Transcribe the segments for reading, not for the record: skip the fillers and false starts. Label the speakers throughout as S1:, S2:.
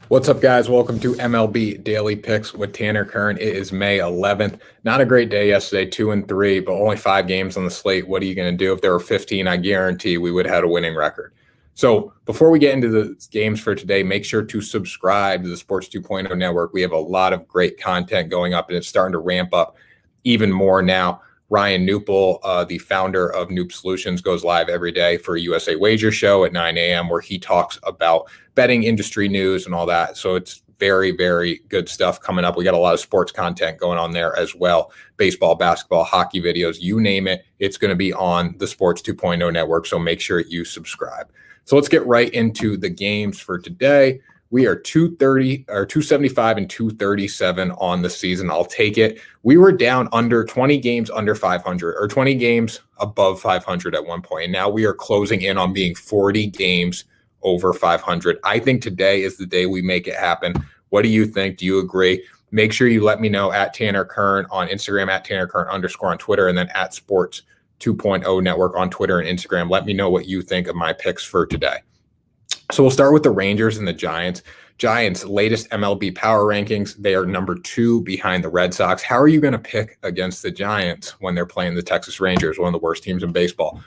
S1: What's up, guys? Welcome to MLB Daily Picks with Tanner Kern. It is May 11th. Not a great day yesterday, 2-3, but only 5 games on the slate. What are you going to do? If there were 15, I guarantee we would have had a winning record. So before we get into the games for today, make sure to subscribe to the Sports 2.0 Network. We have a lot of great content going up, and it's starting to ramp up even more now. Ryan Newpel, the founder of Noop Solutions, goes live every day for a USA Wager show at 9 a.m. where he talks about betting industry news and all that. So it's very, very good stuff coming up. We got a lot of sports content going on there as well. Baseball, basketball, hockey videos, you name it. It's going to be on the Sports 2.0 Network. So make sure you subscribe. So let's get right into the games for today. We are 275 and 237 on the season. I'll take it. We were down under 20 games under 500 or 20 games above 500 at one point. And now we are closing in on being 40 games over 500. I think today is the day we make it happen. What do you think? Do you agree? Make sure you let me know at Tanner Kern on Instagram, at Tanner Kern _ on Twitter, and then at Sports 2.0 Network on Twitter and Instagram. Let me know what you think of my picks for today. So we'll start with the Rangers and the Giants. Giants' latest MLB power rankings, they are number 2 behind the Red Sox. How are you going to pick against the Giants when they're playing the Texas Rangers, one of the worst teams in baseball?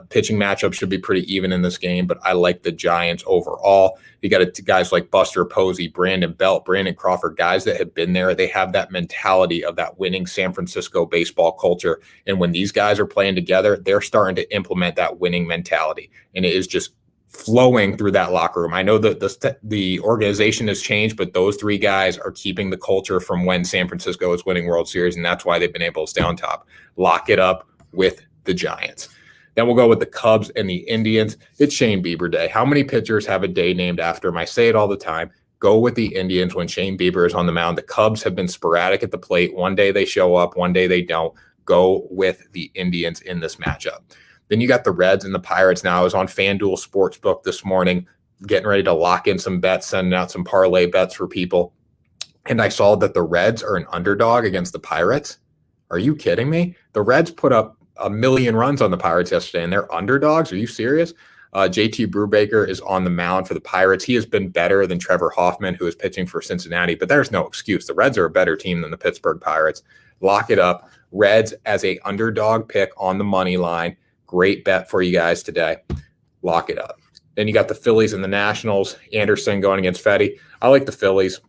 S1: Pitching matchup should be pretty even in this game, but I like the Giants overall. You got guys like Buster Posey, Brandon Belt, Brandon Crawford, guys that have been there. They have that mentality of that winning San Francisco baseball culture. And when these guys are playing together, they're starting to implement that winning mentality. And it is just flowing through that locker room. I know that the organization has changed, but those 3 guys are keeping the culture from when San Francisco was winning World Series, and that's why they've been able to stay on top. Lock it up with the Giants. Then we'll go with the Cubs and the Indians. It's Shane Bieber Day. How many pitchers have a day named after him? I say it all the time. Go with the Indians when Shane Bieber is on the mound. The Cubs have been sporadic at the plate. One day they show up, one day they don't. Go with the Indians in this matchup. Then you got the Reds and the Pirates. Now, I was on FanDuel Sportsbook this morning, getting ready to lock in some bets, sending out some parlay bets for people. And I saw that the Reds are an underdog against the Pirates. Are you kidding me? The Reds put up 1 million runs on the Pirates yesterday, and they're underdogs? Are you serious? JT Brubaker is on the mound for the Pirates. He has been better than Trevor Hoffman, who is pitching for Cincinnati, but there's no excuse. The Reds are a better team than the Pittsburgh Pirates. Lock it up. Reds as a underdog pick on the money line. Great bet for you guys today. Lock it up. Then you got the Phillies and the Nationals. Anderson going against Fetty. I like the Phillies.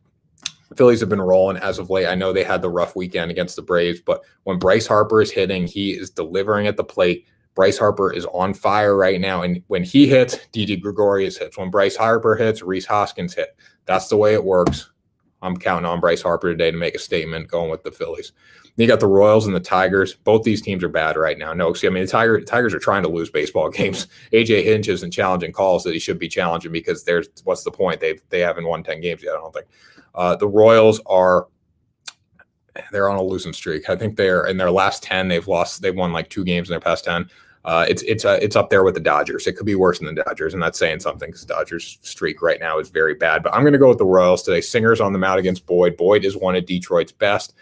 S1: The Phillies have been rolling as of late. I know they had the rough weekend against the Braves, but when Bryce Harper is hitting, he is delivering at the plate. Bryce Harper is on fire right now, and when he hits, Didi Gregorius hits. When Bryce Harper hits, Rhys Hoskins hit. That's the way it works. I'm counting on Bryce Harper today to make a statement going with the Phillies. You got the Royals and the Tigers. Both these teams are bad right now. No, see, I mean, the Tigers are trying to lose baseball games. AJ Hinch isn't challenging calls that he should be challenging because what's the point? They haven't won 10 games yet, I don't think. The Royals they're on a losing streak. I think they're in their last 10. They've won like 2 games in their past 10. It's up there with the Dodgers. It could be worse than the Dodgers, and that's saying something because the Dodgers streak right now is very bad. But I'm going to go with the Royals today. Singer's on the mound against Boyd. Boyd is one of Detroit's best.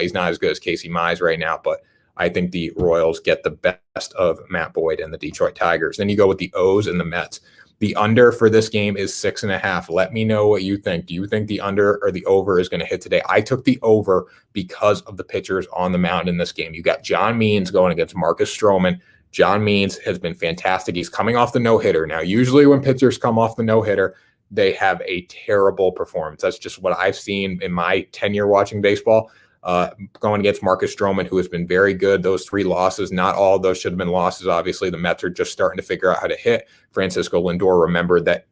S1: He's not as good as Casey Mize right now, but I think the Royals get the best of Matt Boyd and the Detroit Tigers. Then you go with the O's and the Mets. The under for this game is 6.5. Let me know what you think. Do you think the under or the over is going to hit today? I took the over because of the pitchers on the mound in this game. You got John Means going against Marcus Stroman. John Means has been fantastic. He's coming off the no-hitter. Now, usually when pitchers come off the no-hitter, they have a terrible performance. That's just what I've seen in my tenure watching baseball. Going against Marcus Stroman, who has been very good. Those 3 losses, not all of those should have been losses. Obviously, the Mets are just starting to figure out how to hit. Francisco Lindor remembered that,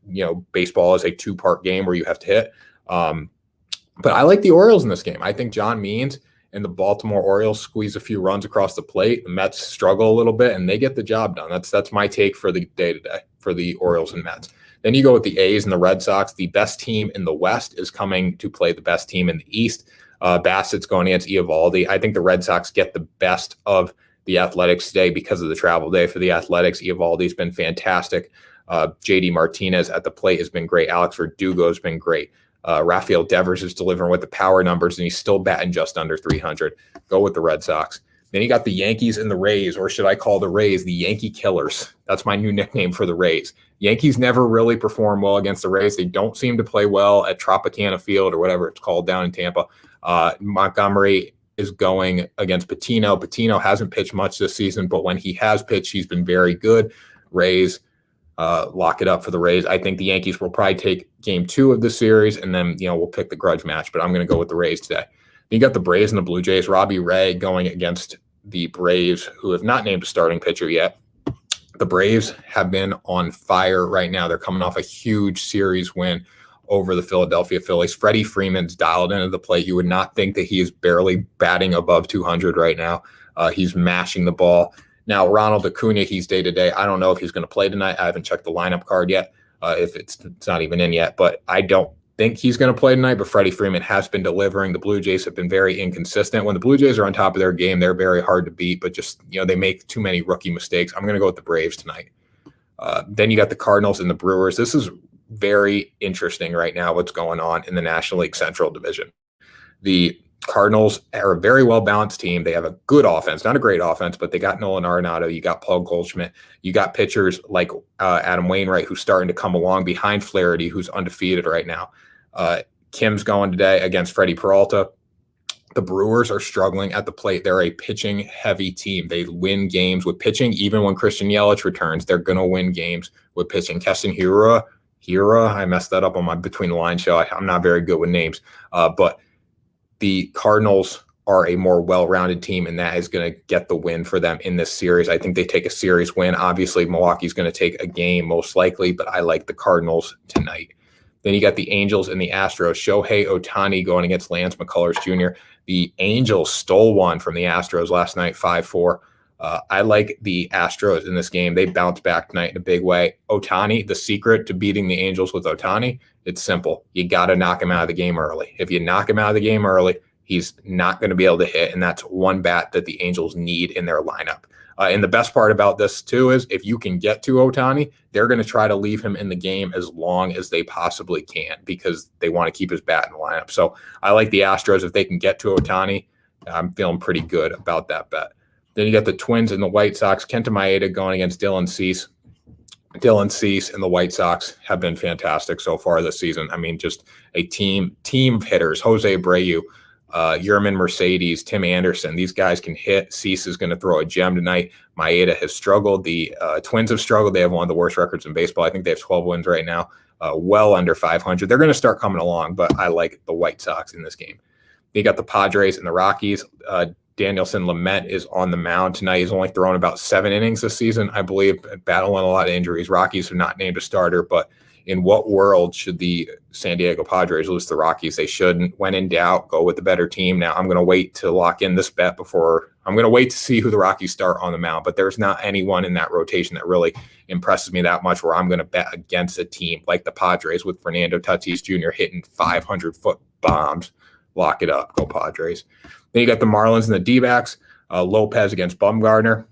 S1: baseball is a 2-part game where you have to hit. But I like the Orioles in this game. I think John Means and the Baltimore Orioles squeeze a few runs across the plate. The Mets struggle a little bit, and they get the job done. That's my take for the day today for the Orioles and Mets. Then you go with the A's and the Red Sox. The best team in the West is coming to play the best team in the East. Bassett's going against Eovaldi. I think the Red Sox get the best of the Athletics today because of the travel day for the Athletics. Eovaldi's been fantastic. JD Martinez at the plate has been great. Alex Verdugo has been great. Rafael Devers is delivering with the power numbers, and he's still batting just under 300. Go with the Red Sox. Then you got the Yankees and the Rays, or should I call the Rays the Yankee Killers? That's my new nickname for the Rays. Yankees never really perform well against the Rays. They don't seem to play well at Tropicana Field or whatever it's called down in Tampa. Montgomery is going against Patino. Patino hasn't pitched much this season, but when he has pitched, he's been very good. Rays, lock it up for the Rays. I think the Yankees will probably take game 2 of the series, and then, we'll pick the grudge match, but I'm going to go with the Rays today. You got the Braves and the Blue Jays. Robbie Ray going against the Braves, who have not named a starting pitcher yet. The Braves have been on fire right now. They're coming off a huge series win over the Philadelphia Phillies. Freddie Freeman's dialed into the plate. You would not think that he is barely batting above 200 right now. He's mashing the ball. Now, Ronald Acuna, he's day-to-day. I don't know if he's going to play tonight. I haven't checked the lineup card yet, if it's not even in yet, but I don't think he's going to play tonight. But Freddie Freeman has been delivering. The Blue Jays have been very inconsistent. When the Blue Jays are on top of their game, they're very hard to beat, but just, they make too many rookie mistakes. I'm going to go with the Braves tonight. Then you got the Cardinals and the Brewers. This is very interesting right now, what's going on in the National League Central Division. The Cardinals are a very well-balanced team. They have a good offense, not a great offense, but they got Nolan Arenado. You got Paul Goldschmidt. You got pitchers like Adam Wainwright, who's starting to come along behind Flaherty, who's undefeated right now. Kim's going today against Freddie Peralta. The Brewers are struggling at the plate. They're a pitching-heavy team. They win games with pitching. Even when Christian Yelich returns, they're going to win games with pitching. Keston Hiura, I messed that up on my Between the Lines show. I'm not very good with names, but the Cardinals are a more well-rounded team, and that is going to get the win for them in this series. I think they take a series win. Obviously, Milwaukee's going to take a game most likely, but I like the Cardinals tonight. Then you got the Angels and the Astros. Shohei Ohtani going against Lance McCullers Jr. The Angels stole one from the Astros last night, 5-4. I like the Astros in this game. They bounced back tonight in a big way. Ohtani, the secret to beating the Angels with Ohtani, it's simple. You got to knock him out of the game early. If you knock him out of the game early, he's not going to be able to hit, and that's one bat that the Angels need in their lineup. And the best part about this, too, is if you can get to Ohtani, they're going to try to leave him in the game as long as they possibly can because they want to keep his bat in the lineup. So I like the Astros. If they can get to Ohtani, I'm feeling pretty good about that bet. Then you got the Twins and the White Sox. Kenta Maeda going against Dylan Cease. Dylan Cease and the White Sox have been fantastic so far this season. I mean, just a team of hitters. Jose Abreu, Yerman Mercedes, Tim Anderson. These guys can hit. Cease is going to throw a gem tonight. Maeda has struggled. The Twins have struggled. They have one of the worst records in baseball. I think they have 12 wins right now, well under 500. They're going to start coming along, but I like the White Sox in this game. You got the Padres and the Rockies. Danielson Lamet is on the mound tonight. He's only thrown about 7 innings this season, I believe, battling a lot of injuries. Rockies have not named a starter, but in what world should the San Diego Padres lose to the Rockies? They shouldn't. When in doubt, go with the better team. Now, I'm going to wait to lock in this bet I'm going to wait to see who the Rockies start on the mound, but there's not anyone in that rotation that really impresses me that much where I'm going to bet against a team like the Padres with Fernando Tatis Jr. hitting 500-foot bombs. Lock it up. Go Padres. Then you got the Marlins and the D-backs. Lopez against Bumgarner.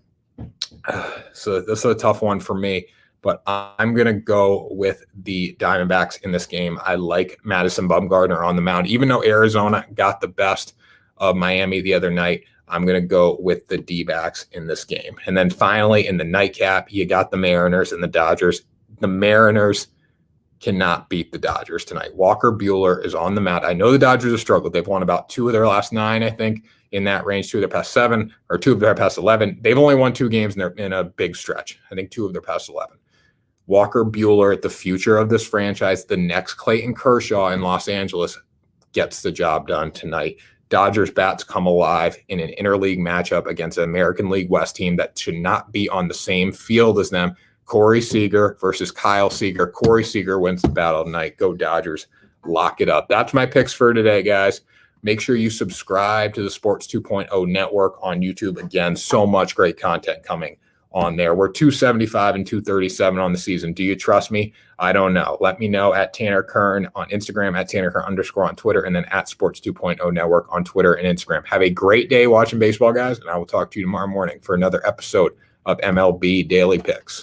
S1: So this is a tough one for me, but I'm going to go with the Diamondbacks in this game. I like Madison Bumgarner on the mound. Even though Arizona got the best of Miami the other night, I'm going to go with the D-backs in this game. And then finally, in the nightcap, you got the Mariners and the Dodgers. The Mariners cannot beat the Dodgers tonight. Walker Buehler is on the mound. I know the Dodgers have struggled. They've won about 2 of their last 9, I think, in that range. 2 of their past 7, or 2 of their past 11. They've only won 2 games in a big stretch. I think 2 of their past 11. Walker Buehler, the future of this franchise, the next Clayton Kershaw in Los Angeles, gets the job done tonight. Dodgers bats come alive in an interleague matchup against an American League West team that should not be on the same field as them. Corey Seager versus Kyle Seager. Corey Seager wins the battle tonight. Go Dodgers. Lock it up. That's my picks for today, guys. Make sure you subscribe to the Sports 2.0 network on YouTube. Again, so much great content coming on there. We're 275 and 237 on the season. Do you trust me? I don't know. Let me know at Tanner Kern on Instagram, at Tanner Kern _ on Twitter, and then at Sports 2.0 network on Twitter and Instagram. Have a great day watching baseball, guys, and I will talk to you tomorrow morning for another episode of MLB Daily Picks.